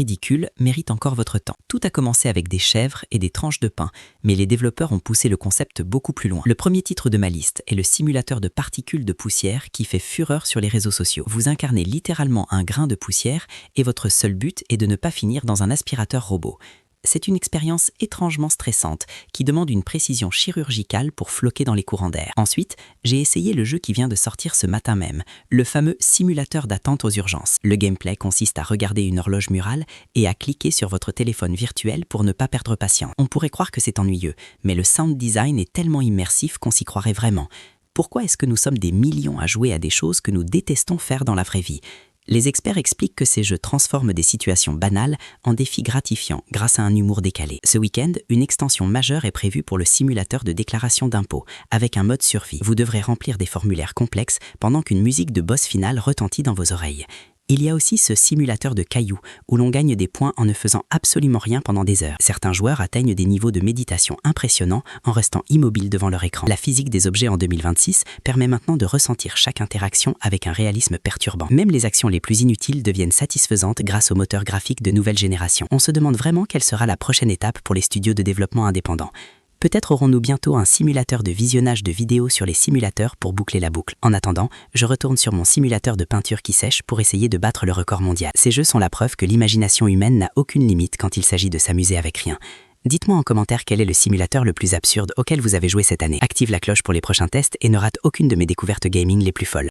ridicule mérite encore votre temps. Tout a commencé avec des chèvres et des tranches de pain, mais les développeurs ont poussé le concept beaucoup plus loin. Le premier titre de ma liste est le simulateur de particules de poussière qui fait fureur sur les réseaux sociaux. Vous incarnez littéralement un grain de poussière et votre seul but est de ne pas finir dans un aspirateur robot. C'est une expérience étrangement stressante qui demande une précision chirurgicale pour floquer dans les courants d'air. Ensuite, j'ai essayé le jeu qui vient de sortir ce matin même, le fameux simulateur d'attente aux urgences. Le gameplay consiste à regarder une horloge murale et à cliquer sur votre téléphone virtuel pour ne pas perdre patience. On pourrait croire que c'est ennuyeux, mais le sound design est tellement immersif qu'on s'y croirait vraiment. Pourquoi est-ce que nous sommes des millions à jouer à des choses que nous détestons faire dans la vraie vie ? Les experts expliquent que ces jeux transforment des situations banales en défis gratifiants grâce à un humour décalé. Ce week-end, une extension majeure est prévue pour le simulateur de déclaration d'impôts, avec un mode survie. Vous devrez remplir des formulaires complexes pendant qu'une musique de boss finale retentit dans vos oreilles. Il y a aussi ce simulateur de cailloux, où l'on gagne des points en ne faisant absolument rien pendant des heures. Certains joueurs atteignent des niveaux de méditation impressionnants en restant immobiles devant leur écran. La physique des objets en 2026 permet maintenant de ressentir chaque interaction avec un réalisme perturbant. Même les actions les plus inutiles deviennent satisfaisantes grâce au moteur graphique de nouvelle génération. On se demande vraiment quelle sera la prochaine étape pour les studios de développement indépendants. Peut-être aurons-nous bientôt un simulateur de visionnage de vidéos sur les simulateurs pour boucler la boucle. En attendant, je retourne sur mon simulateur de peinture qui sèche pour essayer de battre le record mondial. Ces jeux sont la preuve que l'imagination humaine n'a aucune limite quand il s'agit de s'amuser avec rien. Dites-moi en commentaire quel est le simulateur le plus absurde auquel vous avez joué cette année. Active la cloche pour les prochains tests et ne rate aucune de mes découvertes gaming les plus folles.